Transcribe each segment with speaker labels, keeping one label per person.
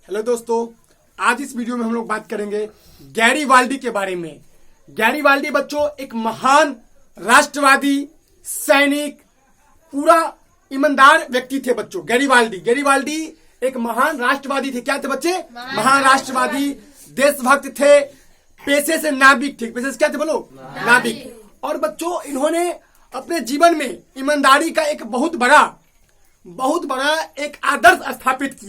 Speaker 1: Hello दोस्तों, आज इस वीडियो में हम लोग बात करेंगे गैरीवाल्डी के बारे में। गैरीवाल्डी बच्चों एक महान राष्ट्रवादी सैनिक, पूरा ईमानदार व्यक्ति थे बच्चों। गैरीवाल्डी एक महान राष्ट्रवादी थे। क्या थे बच्चे? महान राष्ट्रवादी, देशभक्त थे, पेशे से नाविक थे। पेशे से क्या थे बोलो? नाविक। और बच्चों इन्होंने अपने जीवन में ईमानदारी का एक बहुत बड़ा एक आदर्श स्थापित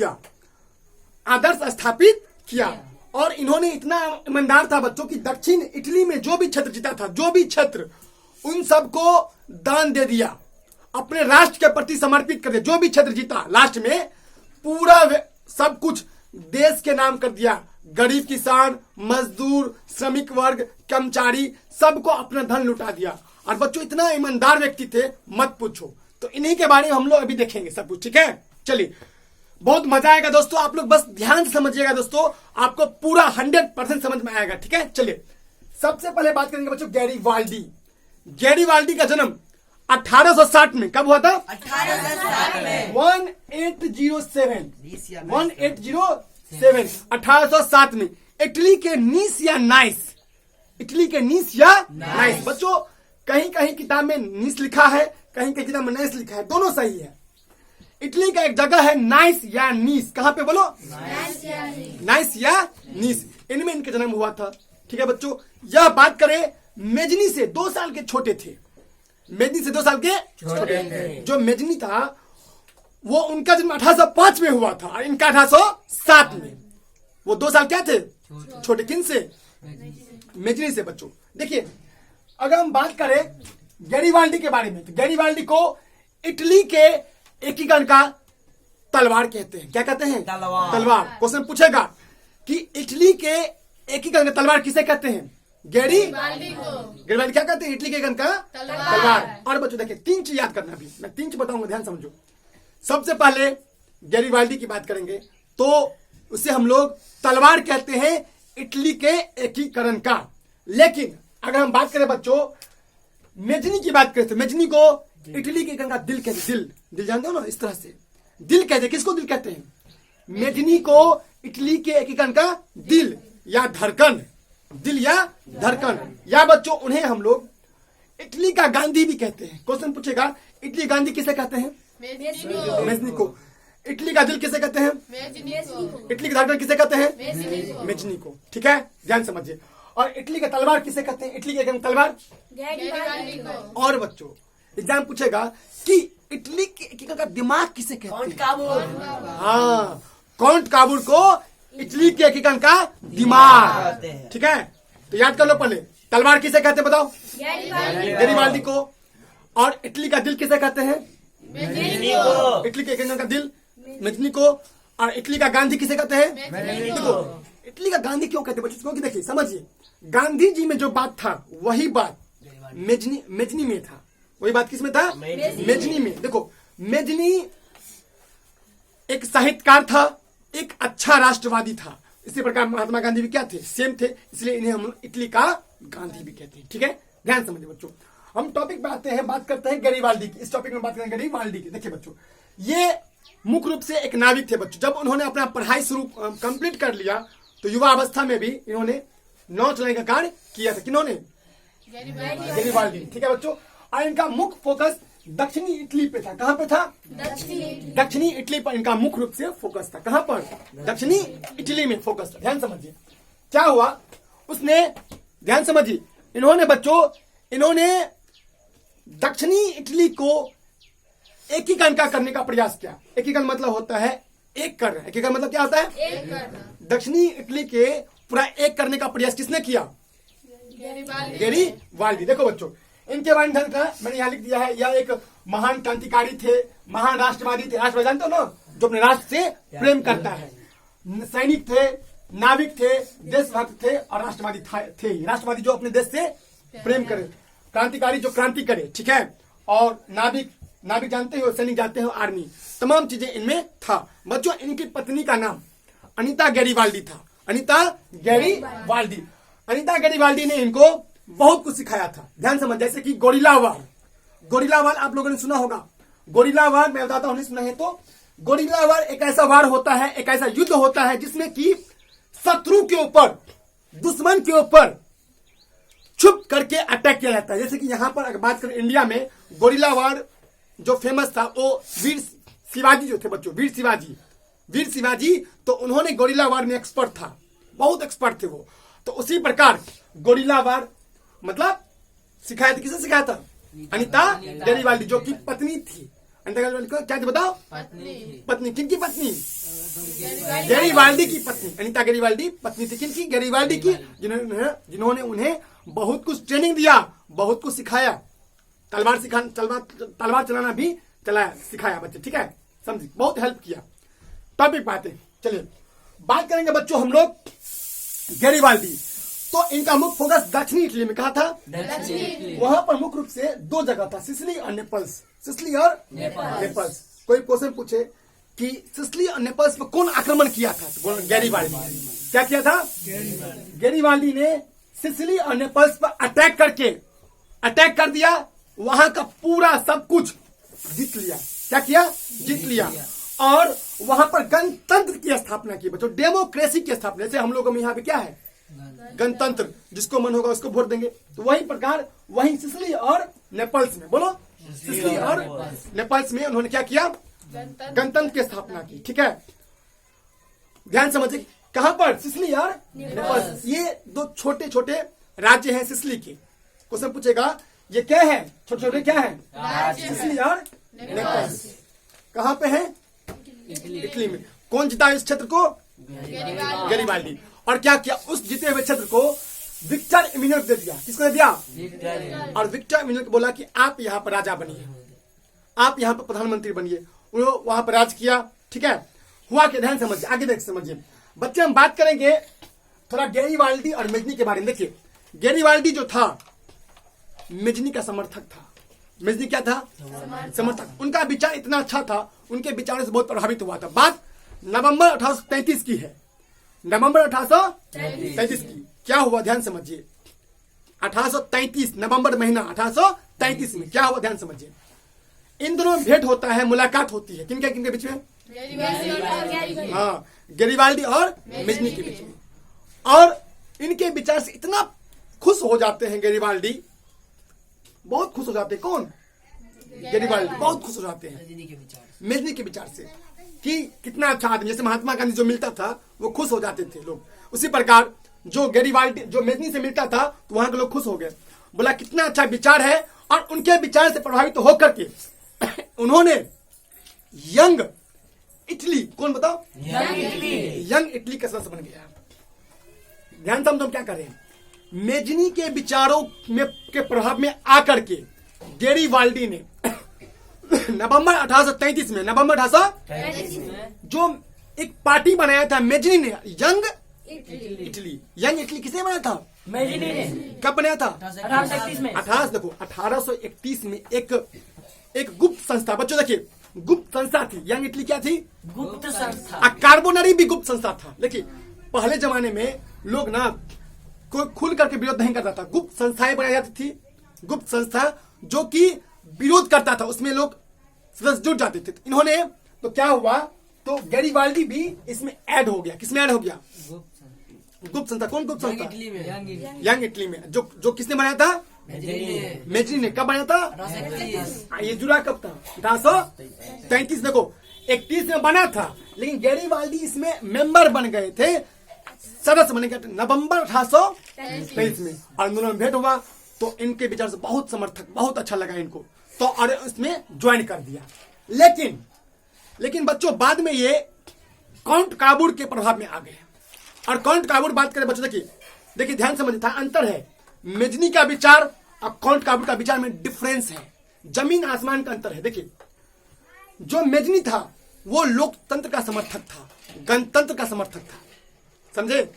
Speaker 1: किया। और इन्होंने इतना ईमानदार था बच्चों कि दक्षिण इटली में जो भी क्षेत्र जीता था, उन सबको दान दे दिया, अपने राष्ट्र के प्रति समर्पित कर दिया। जो भी क्षेत्र जीता लास्ट में पूरा सब कुछ देश के नाम कर दिया। गरीब किसान, मजदूर, श्रमिक वर्ग, कर्मचारी, सबको अपना धन लुटा दिया। और बच्चों इतना ईमानदार व्यक्ति थे मत पूछो। तो इन्हीं के बारे में हम लोग अभी देखेंगे सब कुछ, ठीक है? चलिए, बहुत मजा आएगा दोस्तों। आप लोग बस ध्यान से समझिएगा दोस्तों, आपको पूरा 100% समझ में आएगा, ठीक है? चलिए, सबसे पहले बात करेंगे बच्चों गैरीवाल्डी का जन्म 1860 में कब हुआ था?
Speaker 2: 1860 में
Speaker 1: 1807 1807 में इटली के नीस या नाइस। बच्चों कहीं कहीं किताब में नीस लिखा है, कहीं कहीं किताब में नाइस लिखा है, दोनों सही है। इटली का एक जगह है नाइस या नीस। कहां पे बोलो? नाइस या नीस। इनमें इनका जन्म हुआ था, ठीक है बच्चों? यह बात करें मेजनी से 2 साल के छोटे थे। जो मेजनी था वो उनका जन्म 1805 में हुआ था और इनका 1807 में। वो 2 साल क्या थे? छोटे। किन से? मेजनी से। बच्चों देखिए, अगर हम बात करें गैरीवाल्डी के बारे में तो गैरीवाल्डी को इटली के एकीकरण का तलवार कहते हैं। क्या कहते हैं? तलवार। क्वेश्चन पूछेगा कि इटली के एकीकरण का तलवार किसे कहते हैं? गैरीवाल्डी क्या कहते हैं? इटली के एकीकरण का तलवार। और बच्चों देखिए, 3 चीज याद करना। भी मैं 3 चीज बताऊंगा, ध्यान समझो। सबसे पहले गैरीवाल्डी की बात करेंगे तो उसे हम लोग तलवार कहते हैं इटली के एकीकरण का। लेकिन अगर हम बात करें बच्चों मेजनी की बात करें तो मेजनी को इटली के एकीकरण का दिल कहते हैं। दिल जानते हो ना? इस तरह से दिल कहते हैं। किसको दिल कहते हैं? मेजनी को इटली के एकीकरण का दिल या धड़कन, या बच्चों उन्हें हम लोग इटली का गांधी भी कहते हैं। क्वेश्चन पूछेगा इटली गांधी किसे कहते हैं? मेजनी को। इटली का दिल किसे कहते हैं? इटली का धड़कन किसे कहते हैं? मेजनी को। ठीक है, ध्यान समझिए। और इटली का तलवार किसे कहते हैं? इटली के तलवार गैरीवाल्डी को। और बच्चों एग्जाम पूछेगा कि इटली के एकीकरण का दिमाग किसे कहते हैं? हाँ, काउंट काबूल को इटली के एकीकरण का दिमाग। ठीक है, तो याद कर लो पहले। तलवार किसे कहते हैं बताओ? गैरीवाल्डी को। और इटली का दिल किसे कहते हैं? इटली के एकीकरण का दिल मेजनी को। और इटली का गांधी किसे कहते हैं? देखो, इटली का गांधी क्यों कहते हैं बच्चों? क्योंकि देखिए समझिए, गांधी जी में जो बात था वही बात मेजनी में था। वही बात किसमें था? मेजनी में। देखो, मेजनी एक साहित्यकार था, एक अच्छा राष्ट्रवादी था। इसी प्रकार महात्मा गांधी भी क्या थे? सेम थे। इसलिए इन्हें हम इटली का गांधी भी कहते हैं। ठीक है, ध्यान समझिए बच्चों। हम टॉपिक पे आते हैं, बात करते हैं गैरीवाल्डी की। इस टॉपिक में बात करेंगे गैरीवाल्डी की। देखिए बच्चों, ये मुख्य रूप से एक नाविक थे बच्चों। जब उन्होंने अपना पढ़ाई कंप्लीट कर लिया तो युवा अवस्था में भी इन्होंने नाव चलाने का कार्य किया था। किन्होंने? गैरीवाल्डी। ठीक है बच्चों। और इनका मुख्य फोकस दक्षिणी इटली पे था। कहां पे था? दक्षिणी इटली पर इनका मुख्य रूप से फोकस था। कहां पर? दक्षिणी इटली में फोकस था। ध्यान समझिए क्या हुआ उसने। ध्यान समझिए, इन्होंने दक्षिणी इटली को एकीकरण का करने का प्रयास किया। एकीकरण मतलब होता है एक करना। एकीकरण मतलब क्या होता है? एक करना। दक्षिणी इटली के पूरा एक करने का प्रयास किसने किया? गैरीवाल्डी। देखो बच्चों, इनके बारे में मैंने यहाँ लिख दिया है। यह एक महान क्रांतिकारी थे, महान राष्ट्रवादी थे। राष्ट्रवादी जानते हो ना? जो अपने राष्ट्र से प्रेम करता है। सैनिक थे, नाविक थे, देशभक्त थे और राष्ट्रवादी थे। राष्ट्रवादी जो अपने देश से प्रेम करे, क्रांतिकारी जो क्रांति करे। ठीक है, और नाविक जानते हो, सैनिक जानते हो, आर्मी, तमाम चीजें इनमें था। बच्चों इनकी पत्नी का नाम अनीता गैरीवाल्डी था। अनीता गैरीवाल्डी ने इनको बहुत कुछ सिखाया था। ध्यान समझ, जैसे कि गोरिल्ला वार आप लोगों ने सुना होगा। गोरिल्ला वार मैं बताता हूं, नहीं सुना है तो गोरिल्ला वार एक ऐसा वार होता है, एक ऐसा युद्ध होता है जिसमें कि शत्रु के ऊपर, दुश्मन के ऊपर छुप करके अटैक किया जाता है। जैसे कि यहां पर अगर बात करें इंडिया में, गोरिल्ला वार जो फेमस था वो वीर शिवाजी जो थे बच्चों, वीर शिवाजी, तो उन्होंने गोरिल्ला वार में एक्सपर्ट था, बहुत एक्सपर्ट थे वो। तो उसी प्रकार गोरिल्ला वार मतलब सिखाया था, किसे सिखाया था? अनीता गैरिबाल्डी, जो कि पत्नी थी। अनीता गैरिबाल्डी को क्या थी बताओ? पत्नी। किनकी पत्नी? गैरिबाल्डी की पत्नी। अनीता गैरिबाल्डी पत्नी थी किनकी? गैरिबाल्डी की, जिन्होंने उन्हें बहुत कुछ ट्रेनिंग दिया, बहुत कुछ सिखाया, तलवार चलाना भी सिखाया बच्चे, ठीक है, समझी, बहुत हेल्प किया। टॉपिक बातें, चलिए बात करेंगे बच्चों हम लोग गैरिबाल्डी। तो इनका मुख्य फोकस दक्षिणी इटली में, कहा था? वहां पर मुख्य रूप से दो जगह था, सिसिली और नेपल्स। सिसिली और नेपल्स। कोई क्वेश्चन पूछे कि सिसिली और नेपल्स पर कौन आक्रमण किया था? तो गैरिबाल्डी। क्या किया था? गैरिबाल्डी ने सिसिली और नेपल्स पर अटैक कर दिया, वहां का पूरा सब कुछ जीत लिया। क्या किया? जीत लिया। और वहां पर गणतंत्र की स्थापना की बच्चों, डेमोक्रेसी की स्थापना। जैसे हम लोगों में यहाँ पे क्या है? गणतंत्र, जिसको मन होगा उसको वोट देंगे। तो वही प्रकार वहीं सिसिली और नेपल्स में, बोलो, सिसिली और नेपल्स में उन्होंने क्या किया? गणतंत्र की स्थापना की, ठीक है। ध्यान समझिए, कहां पर? सिसिली और नेपल्स। ये दो छोटे छोटे राज्य हैं सिसिली के। क्वेश्चन पूछेगा ये क्या है? छोटे छोटे क्या है? सिसिली और नेपल्स। कहां पे है? इटली में। कौन जीता इस क्षेत्र को? गैरिबाल्डी। और क्या किया? उस जीते हुए क्षेत्र को विक्टर एमिनल दे दिया। किसको दे दिया? और विक्टर एमिनल को बोला कि आप यहाँ पर राजा बनिए, आप यहाँ पर प्रधानमंत्री बनिए। उन्होंने वहां पर राज किया, ठीक है। हुआ के ध्यान समझिए, आगे देख समझिए बच्चे। हम बात करेंगे थोड़ा गैरिबाल्डी और मेजनी के बारे में। देखिए, गैरिबाल्डी जो था मेजनी का समर्थक था। मेजनी क्या था? समर्थक। उनका विचार इतना अच्छा था, उनके विचारों से बहुत प्रभावित हुआ था। बात नवंबर 1833 की है, नवंबर 1833 की। क्या हुआ? ध्यान समझिए। 1833 नवंबर महीना 1833 में क्या हुआ? ध्यान समझिए। इन दोनों में भेंट होता है, मुलाकात होती है। किनके बीच में? हाँ, गैरिबाल्डी और मेजनी के बीच में। और इनके विचार से इतना खुश हो जाते हैं गैरिबाल्डी, बहुत खुश हो जाते हैं। कौन? गैरिबाल्डी बहुत खुश हो जाते हैं मेजनी के विचार से कि कितना अच्छा आदमी। जैसे महात्मा गांधी जो मिलता था वो खुश हो जाते थे लोग, उसी प्रकार जो गैरिबाल्डी जो मेजनी से मिलता था तो वहां के लोग खुश हो गए। बोला कितना अच्छा विचार है। और उनके विचार से प्रभावित होकर के उन्होंने यंग इटली, कौन बताओ? यंग इटली का सदस्य बन गया। ध्यान से हम क्या कर रहे हैं? मेजनी के विचारों में के प्रभाव में आकर के गैरिबाल्डी ने नवंबर 1833 में, नवंबर 1833 में जो एक पार्टी बनाया था मेजनी ने, यंग इटली। यंग इटली किसने बनाया था? मेजनी ने। कब बनाया था? 1831 में। 1831 में एक गुप्त संस्था, बच्चों देखिए, गुप्त संस्था थी यंग इटली। क्या थी? गुप्त संस्था। कार्बोनरी भी गुप्त संस्था था। देखिए, पहले जमाने में लोग ना कोई खुल करके विरोध नहीं करता था, गुप्त संस्थाएं बनाई जाती थी। गुप्त संस्था जो कि विरोध करता था, उसमें लोग सदस्य जुट जाते थे। इन्होंने तो क्या हुआ, तो गैरिबाल्डी भी इसमें ऐड हो गया। किसमें ऐड हो गया? गुप्त संस्था। कौन गुप्त संस्था? यंग इटली में। जो किसने बनाया था? मेजनी ने। कब बनाया था? ये जुड़ा कब था? 1833। देखो 31 में बना था, लेकिन गैरिबाल्डी इसमें मेंबर बन गए थे, सदस्य बन गए थे नवंबर 1823 में। और दोनों में भेंट हुआ तो इनके विचार से बहुत समर्थक, बहुत अच्छा लगा इनको, तो और इसमें ज्वाइन कर दिया। लेकिन बच्चों बाद में ये काउंट काबूर के प्रभाव में आ गए। और काउंट काबूर बात करें बच्चों, देखिए ध्यान समझिए, था अंतर है। मेजनी का विचार और काउंट काबूर का विचार में डिफरेंस है, जमीन आसमान का अंतर है। देखिए, जो मेजनी था वो लोकतंत्र का समर्थक था, गणतंत्र का समर्थक था, समझे।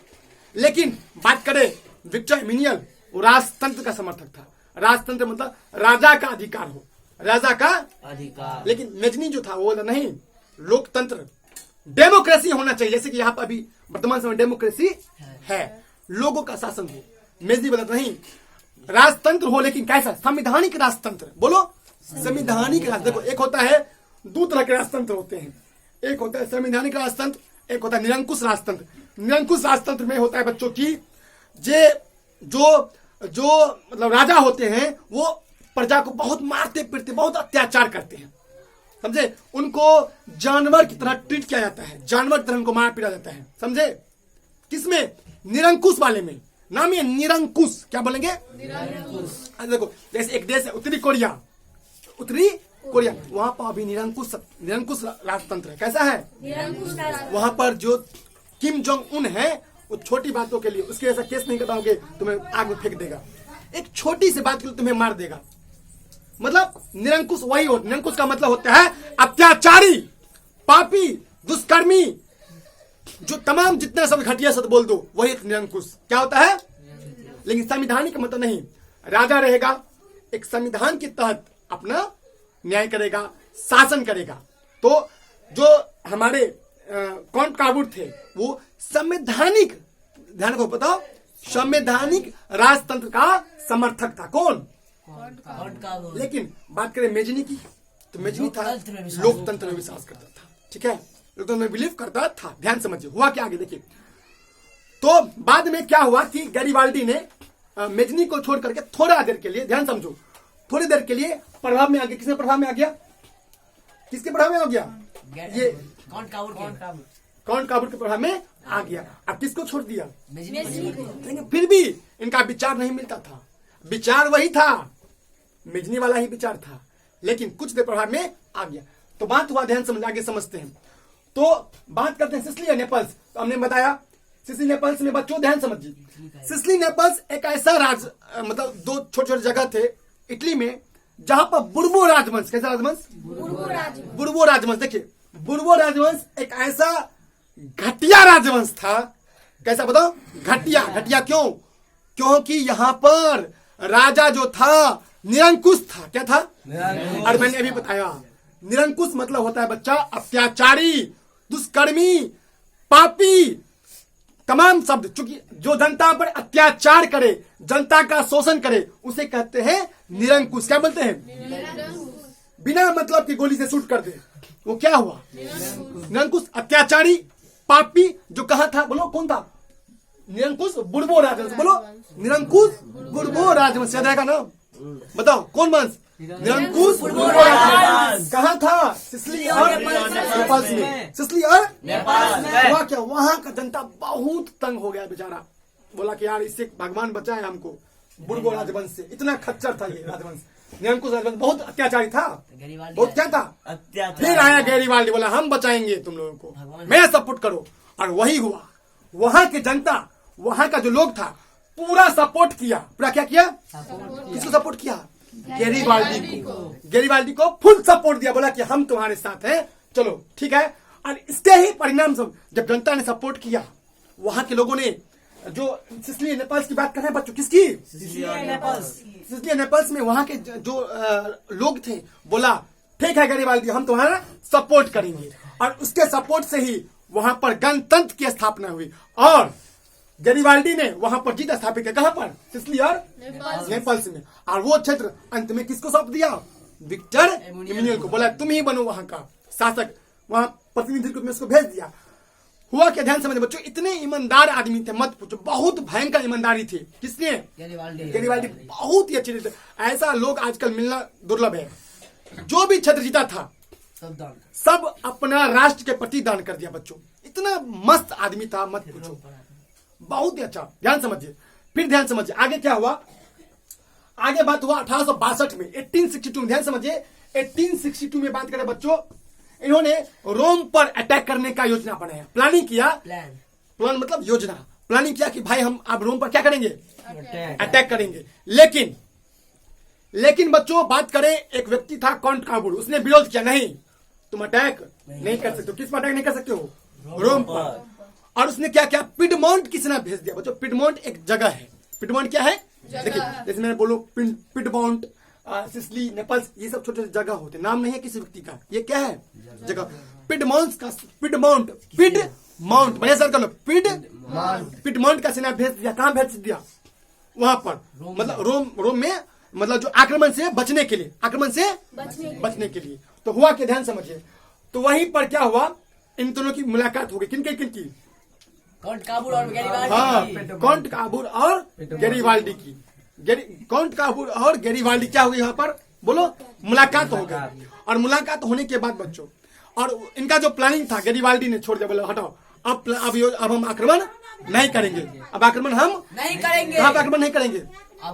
Speaker 1: लेकिन बात करें विक्टर एमिनियल, वो राजतंत्र का समर्थक था। राजतंत्र मतलब राजा का अधिकार हो, राजा का अधिकार। लेकिन मेजनी जो था वो बोला नहीं, लोकतंत्र, डेमोक्रेसी होना चाहिए। जैसे कि यहाँ पर अभी वर्तमान समय डेमोक्रेसी है, लोगों का शासन हो। मेजनी बोला नहीं, राजतंत्र हो, लेकिन कैसा? संवैधानिक राजतंत्र। बोलो, संवैधानिक राजतंत्र। देखो, एक होता है, दो तरह के राजतंत्र होते हैं। एक होता है संवैधानिक राजतंत्र, एक होता है निरंकुश राजतंत्र। निरंकुश राजतंत्र में होता है बच्चों की जो मतलब राजा होते हैं वो प्रजा को बहुत मारते पीटते, बहुत अत्याचार करते हैं, समझे। उनको जानवर की तरह ट्रीट किया जाता है, जानवर की तरह उनको मार पीटा जाता है, समझे। किसमें? निरंकुश वाले में। नाम है निरंकुश। क्या बोलेंगे? निरंकुश। देखो जैसे एक देश है उत्तरी कोरिया, उत्तरी कोरिया, वहां पर अभी निरंकुश राजतंत्र है। कैसा है? वहां पर जो किम जोंग उन है वो छोटी बातों के लिए उसके ऐसा केस नहीं करवाओगे तुम्हें आग में फेंक देगा, एक छोटी सी बात के लिए तुम्हें मार देगा। मतलब निरंकुश वही हो। निरंकुश का मतलब होता है अत्याचारी, पापी, दुष्कर्मी, जो तमाम जितने सब घटिया शब्द बोल दो वही निरंकुश। क्या होता है? लेकिन संविधानिक मतलब नहीं, राजा रहेगा, एक संविधान के तहत अपना न्याय करेगा, शासन करेगा। तो जो हमारे कौन काबूर थे वो संवैधानिक, ध्यान को बताओ, संवैधानिक राजतंत्र का समर्थक था। कौन? लेकिन बात करें मेजनी की, तो मेजनी था लोकतंत्र में विश्वास करता था, ठीक है, लोकतंत्र में बिलीव करता था। ध्यान समझिए हुआ क्या आगे देखिए। तो बाद में क्या हुआ कि गैरिबाल्डी ने मेजनी को छोड़ करके थोड़ा देर के लिए, ध्यान समझो, थोड़ी देर के लिए प्रभाव में आ गया। किसने प्रभाव में आ गया? किसके प्रभाव में आ गया? ये कौन काबूल के प्रभाव में आ गया। अब किसको छोड़ दिया? लेकिन फिर भी इनका विचार नहीं मिलता था, विचार वही था, मेजनी वाला ही विचार था, लेकिन कुछ देर प्रभाव में आ गया। तो बात हुआ, ध्यान समझ, आगे समझते हैं। तो बात करते हैं सिसिली और नेपल्स। तो हमने बताया सिसिली नेपल्स में बच्चों ध्यान समझिए, सिसिली नेपल्स एक ऐसा मतलब दो छोटे छोटे जगह थे इटली में जहां पर बुर्बो राजवंश, कैसा राजवंश? बुर्बो राजवंश। देखिए बुर्बो राजवंश एक ऐसा घटिया राजवंश था। कैसा बताओ? घटिया। घटिया क्यों? क्योंकि यहां पर राजा जो था निरंकुश था। क्या था? और मैंने अभी बताया निरंकुश मतलब होता है बच्चा अत्याचारी, दुष्कर्मी, पापी, तमाम शब्द। चूंकि जो जनता पर अत्याचार करे, जनता का शोषण करे, उसे कहते हैं निरंकुश। क्या बोलते हैं? बिना मतलब की गोली से शूट कर दे, वो क्या हुआ? निरंकुश। अत्याचारी, पापी, जो कहा था, बोलो कौन था? निरंकुश बुर्बो राजवंश। बोलो निरंकुश बुर्बो राजवंश। याद रहेगा ना? बताओ कौन वंश? निरंकुश बुर्बो राजवंश। कहा था? सिसिली और नेपल्स में। सिसिली और नेपल्स में हुआ क्या? वहां का जनता बहुत तंग हो गया बेचारा, बोला कि यार इससे भगवान बचाए हमको बुर्बो राजवंश से। इतना खच्चर था ये राजवंश, निरंकुश राजवंश, बहुत अत्याचारी था, बहुत क्या था? फिर आया गैरिबाल्डी, बोला हम बचाएंगे तुम लोगों को, मैं सपोर्ट करो। और वही हुआ। वहां की जनता, वहां का जो लोग था पूरा सपोर्ट किया। पूरा क्या किया? किसको सपोर्ट किया? गैरिबाल्डी को। गैरिबाल्डी को फुल सपोर्ट दिया, बोला कि हम तुम्हारे साथ हैं, चलो ठीक है। और इसके ही परिणाम सब, जब जनता ने सपोर्ट किया, वहां के लोगों ने, जो सिसिली नेपल्स की बात कर रहे हैं बच्चों, किसकी? सिसिली नेपल्स में वहां के जो लोग थे, बोला ठीक है गैरिबाल्डी हम तुम्हारा सपोर्ट करेंगे। और उसके सपोर्ट से ही वहां पर गणतंत्र की स्थापना हुई। और गैरिबाल्डी ने वहां पर जीत स्थापित किया। कहां पर? सिसिली और नेपल्स में। और वो क्षेत्र अंत में किसको सौंप दिया? विक्टर एमुनियल को। बोला तुम ही बनो वहां का शासक, वहां प्रतिनिधि को उसको भेज दिया। हुआ क्या? ध्यान समझे बच्चों, इतने ईमानदार आदमी थे मत पूछो, बहुत भयंकर ईमानदारी थी। किसने? गैरिबाल्डी। बहुत ही अच्छे थे। ऐसा लोग आजकल मिलना दुर्लभ है। जो भी क्षेत्र जीता था सब अपना राष्ट्र के प्रति दान कर दिया बच्चों। इतना मस्त आदमी था मत पूछो, बहुत ही अच्छा। ध्यान समझिए, फिर ध्यान समझिए आगे क्या हुआ। आगे बात हुआ 1862 में, 1862 में। ध्यान समझिए 1862 में बात करें बच्चों, इन्होंने रोम पर अटैक करने का योजना बनाया, प्लानिंग किया। प्लान मतलब योजना। प्लानिंग किया कि भाई हम अब रोम पर क्या करेंगे? अटैक करेंगे। लेकिन बच्चों बात करें, एक व्यक्ति था कॉन्ट काबूल, उसने विरोध किया, नहीं तुम अटैक नहीं कर सकते हो। किस पर अटैक नहीं कर सकते हो? रोम पर। और उसने क्या किया? पिडमोंट की सेना भेज दिया। बच्चों पिडमोंट एक जगह है। पिडमोंट क्या है? देखिए जैसे मैंने बोलो पिडमोंट, सिसिली, नेपल्स, ये सब छोटे छोटे जगह होते, नाम नहीं है किसी व्यक्ति का। ये क्या है? जगह। पिडमोंट का पिडमोंट बढ़िया सर कर लो। पिडमोंट का सेना भेज दिया। कहां भेज दिया? वहां पर, मतलब रोम में, मतलब जो आक्रमण से बचने के लिए, आक्रमण से बचने के लिए। तो हुआ कि ध्यान समझिए, तो वहीं पर क्या हुआ इन दोनों की मुलाकात हो गई। किनकी?
Speaker 2: कॉन्ट काबूल और गैरीबाल्डी
Speaker 1: हाँ, कॉन्ट काबूल और गैरीबाल्डी की। कॉन्ट काबूल और गैरीबाल्डी क्या हुई यहाँ पर? बोलो, मुलाकात हो गई। और मुलाकात होने के बाद बच्चों, और इनका जो प्लानिंग था, गैरीबाल्डी ने छोड़ दिया, बोला हटाओ, अब हम आक्रमण नहीं करेंगे। अब आक्रमण हम
Speaker 2: नहीं करेंगे।
Speaker 1: कहाँ पर आक्रमण नहीं करेंगे?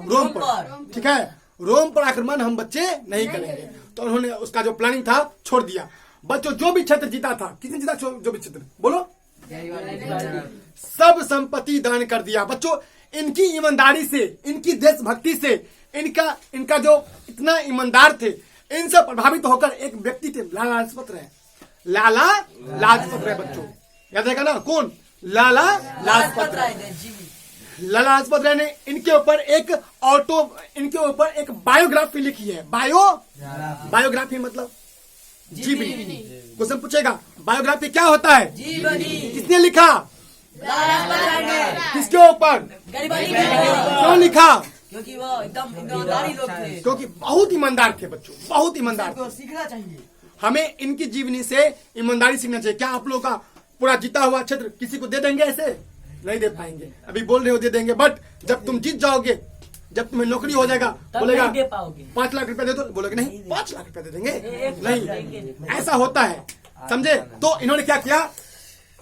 Speaker 1: रोम पर। ठीक है, रोम पर आक्रमण हम बच्चे नहीं करेंगे। तो उन्होंने उसका जो प्लानिंग था छोड़ दिया। बच्चों, जो भी क्षेत्र जीता था, किसने जीता? जो भी क्षेत्र, बोलो, सब संपत्ति दान कर दिया। बच्चों, इनकी ईमानदारी से, इनकी देशभक्ति से, इनका जो इतना ईमानदार थे, इनसे प्रभावित होकर एक व्यक्ति थे, लाला लाजपत राय। लाला लाजपत राय बच्चों, याद रहेगा ना? कौन? लाला लाजपत राय। लाला लाजपत राय ने इनके ऊपर एक बायोग्राफी लिखी है। बायोग्राफी मतलब जीवनी। क्वेश्चन पूछेगा, बायोग्राफी क्या होता है?
Speaker 2: जीवनी।
Speaker 1: किसने लिखा? किसके ऊपर? क्यों लिखा?
Speaker 2: क्योंकि वो एकदम ईमानदारी लोग थे।
Speaker 1: क्योंकि बहुत ईमानदार थे बच्चों, बहुत ईमानदार थे।
Speaker 2: सीखना चाहिए।
Speaker 1: हमें इनकी जीवनी से ईमानदारी सीखना चाहिए। क्या आप लोगों का पूरा जीता हुआ क्षेत्र किसी को दे देंगे? ऐसे नहीं दे पाएंगे। अभी बोल रहे हो दे देंगे, बट जब तुम जीत जाओगे, जब तुम्हें नौकरी हो जाएगा, बोलेगा 5 लाख रुपया दे दो, बोलोगे नहीं 5 लाख रुपया दे देंगे, नहीं, ऐसा होता है, समझे? तो इन्होंने क्या किया?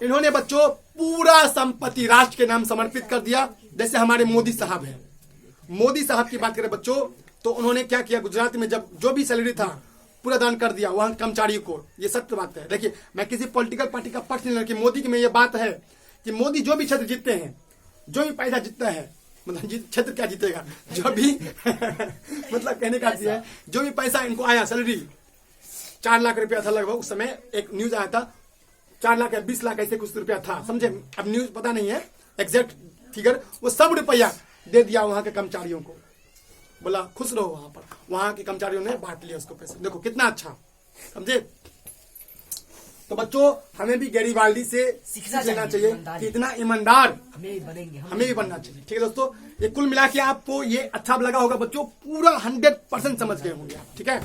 Speaker 1: इन्होंने बच्चों पूरा संपत्ति राष्ट्र के नाम समर्पित कर दिया। जैसे हमारे मोदी साहब हैं, मोदी साहब की बात करें बच्चों, तो उन्होंने क्या किया? गुजरात में जब जो भी सैलरी था पूरा दान कर दिया वहां कर्मचारियों को। ये सत्य बात है। देखिए, मैं किसी पॉलिटिकल पार्टी का पक्ष नहीं लेकिन मोदी की में ये बात है कि मोदी जो भी क्षेत्र जीतते हैं, जो भी पैसा जीतता है, मतलब क्षेत्र क्या जीतेगा, जो भी मतलब कहने का अर्थ है, जो भी पैसा इनको आया, सैलरी 4 लाख रुपया था लगभग उस समय। एक न्यूज आया था 4 लाख या 20 लाख ऐसे कुछ रुपया था, समझे? अब न्यूज पता नहीं है एग्जैक्ट फिगर। वो सब रुपया दे दिया वहां के कर्मचारियों को, बोला खुश रहो। वहां पर वहां के कर्मचारियों ने बांट लिया उसको पैसे। देखो कितना अच्छा, समझे? तो बच्चों, हमें भी गैरीबाल्डी से सीख लेना चाहिए कि इतना ईमानदार हमें भी बनना चाहिए। ठीक है दोस्तों, ये कुल मिला के आपको ये अच्छा लगा होगा बच्चों, पूरा 100% समझ गए होंगे आप। ठीक है,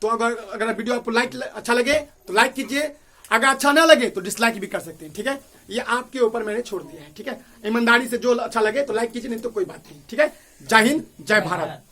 Speaker 1: तो अगर वीडियो आपको अच्छा लगे तो लाइक कीजिए, अगर अच्छा ना लगे तो डिसलाइक भी कर सकते हैं। ठीक है, ये आपके ऊपर मैंने छोड़ दिया है। ठीक है, ईमानदारी से जो अच्छा लगे तो लाइक कीजिए, नहीं तो कोई बात नहीं। ठीक है, जय हिंद, जय भारत।